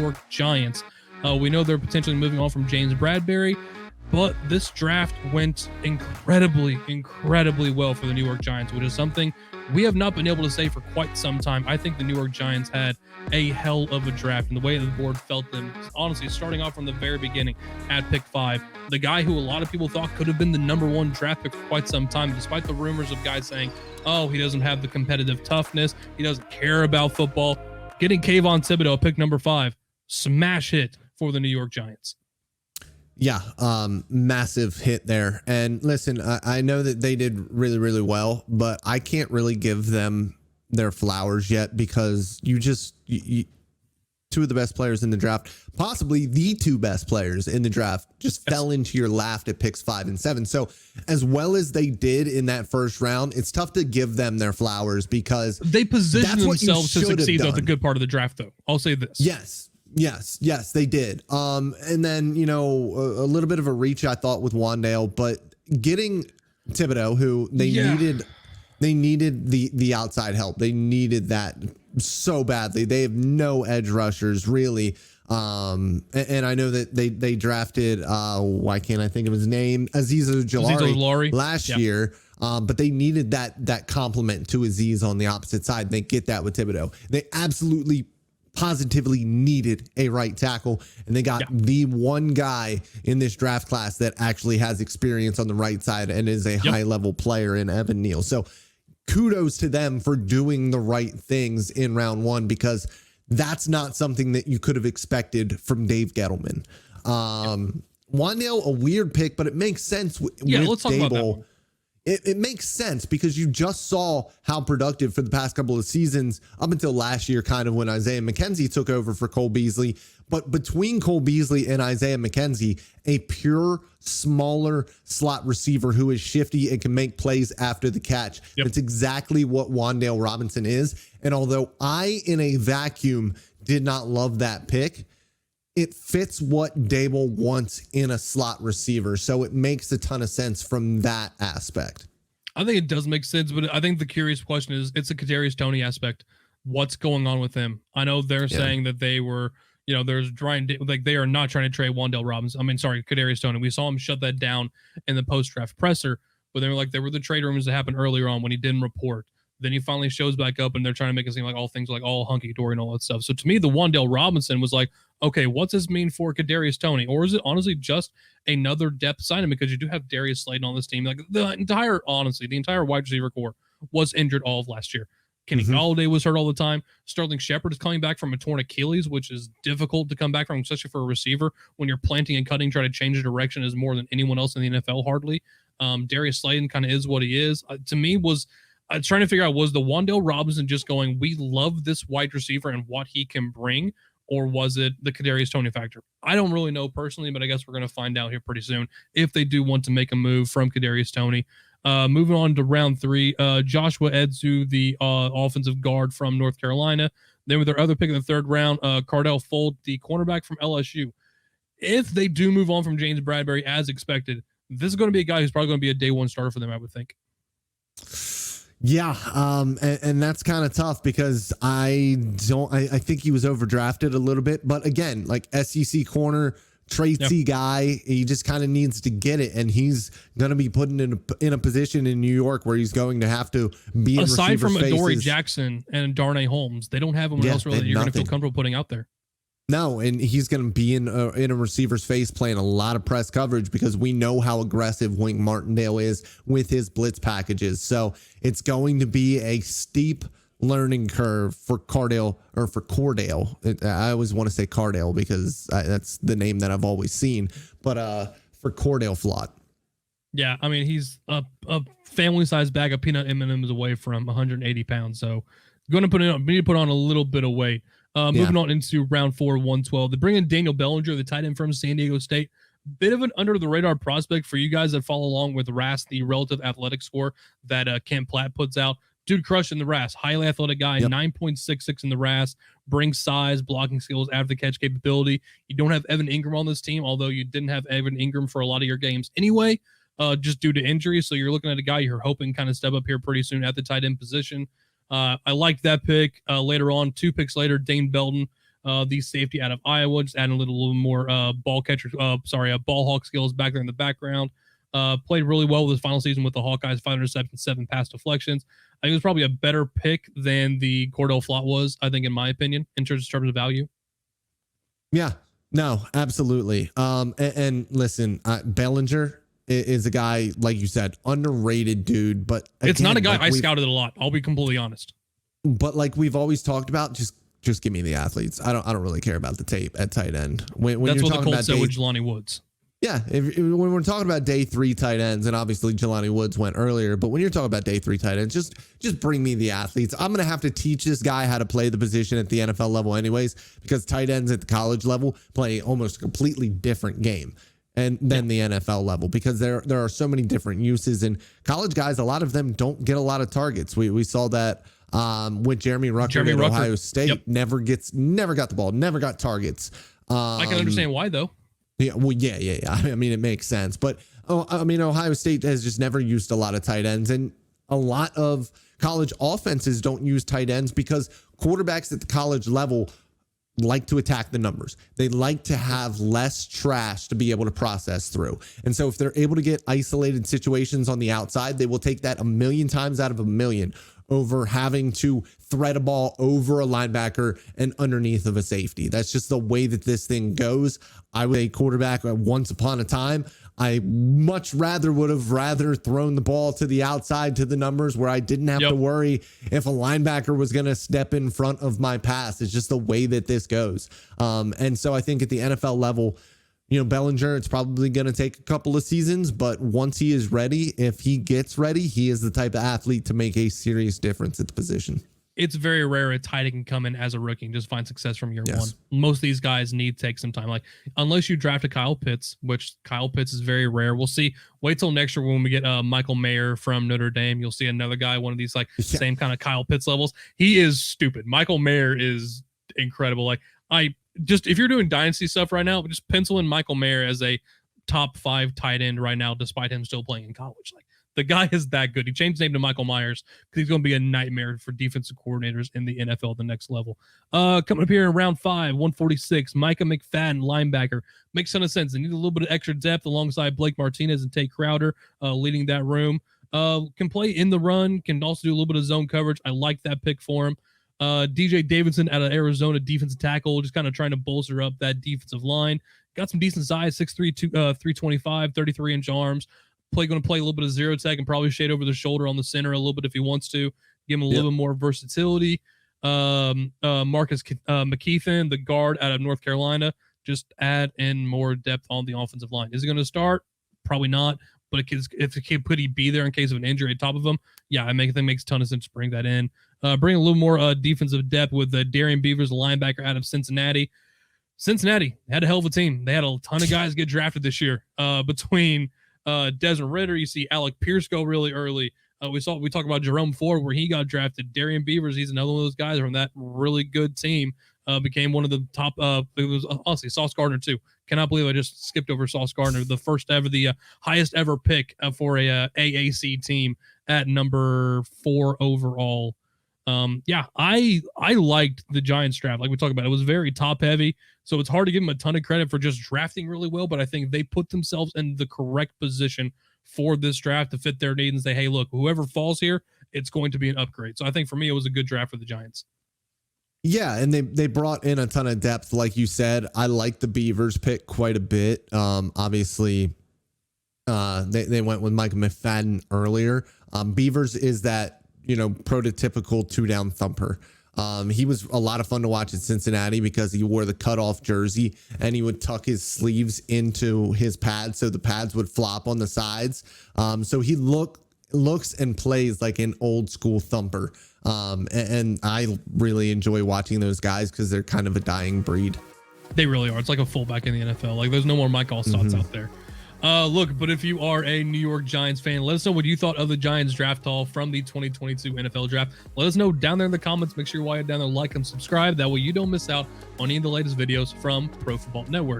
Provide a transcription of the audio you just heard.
York Giants. We know they're potentially moving on from James Bradberry, but this draft went incredibly well for the New York Giants, which is something we have not been able to say for quite some time. I think the New York Giants had a hell of a draft, and the way the board felt them, honestly, starting off from the very beginning at pick 5, the guy who a lot of people thought could have been the number 1 draft pick for quite some time, despite the rumors of guys saying, oh, he doesn't have the competitive toughness, he doesn't care about football. Getting Kayvon Thibodeaux, pick number 5, smash hit for the New York Giants. Yeah, massive hit there. And listen, I know that they did really, really well, but I can't really give them their flowers yet because you 2 of the best players in the draft, possibly the 2 best players in the draft, just fell into your lap at picks 5 and 7. So as well as they did in that first round, it's tough to give them their flowers because they positioned themselves to succeed at the good part of the draft, though. I'll say this. Yes, they did. And then, a little bit of a reach, I thought, with Wandale, but getting Thibodeaux, who they needed the outside help. They needed that so badly. They have no edge rushers, really. And I know that they drafted, why can't I think of his name? Azeez Ojulari last year. But they needed that complement to Azeez on the opposite side. They get that with Thibodeaux. They absolutely positively needed a right tackle, and they got the one guy in this draft class that actually has experience on the right side and is a high level player in Evan Neal. So kudos to them for doing the right things in round 1, because that's not something that you could have expected from Dave Gettleman. Wandale, a weird pick, but it makes sense with let's talk about that one. It makes sense because you just saw how productive for the past couple of seasons, up until last year, kind of when Isaiah McKenzie took over for Cole Beasley. But between Cole Beasley and Isaiah McKenzie, a pure, smaller slot receiver who is shifty and can make plays after the catch. That's exactly what Wandale Robinson is. And although I, in a vacuum, did not love that pick, it fits what Dable wants in a slot receiver. So it makes a ton of sense from that aspect. I think it does make sense, but I think the curious question is, it's a Kadarius Toney aspect. What's going on with him? I know they're saying that they were, there's trying to, they are not trying to trade Wandale Robinson. Kadarius Toney. We saw him shut that down in the post-draft presser, but they were there were the trade rumors that happened earlier on when he didn't report. Then he finally shows back up, and they're trying to make it seem like all things like all hunky-dory and all that stuff. So to me, the Wandale Robinson was like, okay, what's this mean for Kadarius Toney? Or is it honestly just another depth signing? Because you do have Darius Slayton on this team. Like the entire wide receiver core was injured all of last year. Kenny Golladay was hurt all the time. Sterling Shepard is coming back from a torn Achilles, which is difficult to come back from, especially for a receiver when you're planting and cutting, trying to change the direction is more than anyone else in the NFL, hardly. Darius Slayton kind of is what he is. To me, I was trying to figure out, was the Wandale Robinson just going, we love this wide receiver and what he can bring, or was it the Kadarius Toney factor? I don't really know personally, but I guess we're going to find out here pretty soon if they do want to make a move from Kadarius Toney. Moving on to round 3, Joshua Edzu, the offensive guard from North Carolina. Then with their other pick in the 3rd round, Cardell Fold, the cornerback from LSU. If they do move on from James Bradberry as expected, this is going to be a guy who's probably going to be a day 1 starter for them, I would think. Yeah, and that's kind of tough because I think he was overdrafted a little bit, but again, like SEC corner, traitsy guy, he just kind of needs to get it, and he's going to be put in a position in New York where he's going to have to be in aside from faces. Adoree Jackson and Darnay Holmes, they don't have anyone else really that you're going to feel comfortable putting out there. No, and he's going to be in a receiver's face playing a lot of press coverage because we know how aggressive Wink Martindale is with his blitz packages. So it's going to be a steep learning curve for Cardale. I always want to say Cardale because that's the name that I've always seen. But for Cordale Flott. Yeah, I mean, he's a family-sized bag of peanut M&Ms away from 180 pounds. So going to need to put on a little bit of weight. Moving on into round 4, 112. They bring in Daniel Bellinger, the tight end from San Diego State. Bit of an under-the-radar prospect for you guys that follow along with RAS, the relative athletic score that Kent Platt puts out. Dude crushed in the RAS. Highly athletic guy, 9.66 in the RAS. Brings size, blocking skills, after-the-catch capability. You don't have Evan Ingram on this team, although you didn't have Evan Ingram for a lot of your games anyway, just due to injury. So you're looking at a guy you're hoping kind of step up here pretty soon at the tight end position. I liked that pick. Later on, 2 picks later, Dane Belton, the safety out of Iowa, just adding a little more ball hawk skills back there in the background. Played really well with his final season with the Hawkeyes, 5 interceptions, 7 pass deflections. I think it was probably a better pick than the Cordell Flott was, I think, in my opinion, in terms of value. Yeah, no, absolutely. And listen, Bellinger is a guy, like you said, underrated dude, but again, it's not a guy I scouted a lot. I'll be completely honest. But like we've always talked about, just give me the athletes. I don't really care about the tape at tight end. When that's you're what the talking Colts said with Jelani Woods. Yeah, when we're talking about day 3 tight ends, and obviously Jelani Woods went earlier, but when you're talking about day 3 tight ends, just bring me the athletes. I'm going to have to teach this guy how to play the position at the NFL level anyways, because tight ends at the college level play almost a completely different game than the NFL level, because there are so many different uses. And college guys, a lot of them don't get a lot of targets. We saw that with Jeremy Ruckert at Ohio State. Never got the ball, never got targets. I can understand why, though. Yeah, well, yeah. I mean, it makes sense. But, Ohio State has just never used a lot of tight ends. And a lot of college offenses don't use tight ends because quarterbacks at the college level like to attack the numbers. They like to have less trash to be able to process through. And so if they're able to get isolated situations on the outside, they will take that a million times out of a million over having to thread a ball over a linebacker and underneath of a safety. That's just the way that this thing goes. I was a quarterback once upon a time. I much would have thrown the ball to the outside to the numbers where I didn't have to worry if a linebacker was going to step in front of my pass. It's just the way that this goes. And so I think at the NFL level, Bellinger, it's probably going to take a couple of seasons, but once he is ready, if he gets ready, he is the type of athlete to make a serious difference at the position. It's very rare a tight end can come in as a rookie and just find success from year one. Most of these guys need to take some time. Like, unless you draft a Kyle Pitts, which Kyle Pitts is very rare. We'll see. Wait till next year when we get Michael Mayer from Notre Dame. You'll see another guy, one of these same kind of Kyle Pitts levels. He is stupid. Michael Mayer is incredible. Like, if you're doing dynasty stuff right now, just pencil in Michael Mayer as a top 5 tight end right now, despite him still playing in college. Like, the guy is that good. He changed his name to Michael Myers because he's going to be a nightmare for defensive coordinators in the NFL at the next level. Coming up here in round 5, 146, Micah Mcfadden, linebacker. Makes a ton of sense. They need a little bit of extra depth alongside Blake Martinez and Tay Crowder leading that room. Can play in the run, can also do a little bit of zone coverage. I like that pick for him. DJ Davidson out of Arizona, defensive tackle, just kind of trying to bolster up that defensive line. Got some decent size, 6'3", 325, 33-inch arms. Going to play a little bit of zero tech and probably shade over the shoulder on the center a little bit if he wants to. Give him a little bit more versatility. Mckeithen, the guard out of North Carolina, just add in more depth on the offensive line. Is he going to start? Probably not. But if could he be there in case of an injury at top of him? Yeah, I think it makes a ton of sense to bring that in. Bring a little more defensive depth with Darian Beavers, the linebacker out of Cincinnati. Cincinnati had a hell of a team. They had a ton of guys get drafted this year. Between Desmond Ridder, you see Alec Pierce go really early. We talked about Jerome Ford where he got drafted. Darian Beavers, he's another one of those guys from that really good team. Became one of the top. It was honestly Sauce Gardner too. Cannot believe I just skipped over Sauce Gardner, the highest ever pick for a AAC team at number 4 overall. I liked the Giants draft. Like we talked about, it was very top heavy, so it's hard to give them a ton of credit for just drafting really well. But I think they put themselves in the correct position for this draft to fit their needs and say, hey, look, whoever falls here, it's going to be an upgrade. So I think for me, it was a good draft for the Giants. Yeah, and they brought in a ton of depth, like you said. I like the Beavers pick quite a bit. Obviously, they went with Micah Mcfadden earlier. Beavers is that prototypical 2-down thumper. He was a lot of fun to watch at Cincinnati because he wore the cutoff jersey and he would tuck his sleeves into his pads so the pads would flop on the sides. So he looks and plays like an old school thumper. And I really enjoy watching those guys because they're kind of a dying breed. They really are. It's like a fullback in the NFL. Like there's no more Mike Allstats out there. Look, but if you are a New York Giants fan, let us know what you thought of the Giants draft haul from the 2022 NFL draft. Let us know down there in the comments. Make sure while you're down there, like and subscribe. That way you don't miss out on any of the latest videos from Pro Football Network.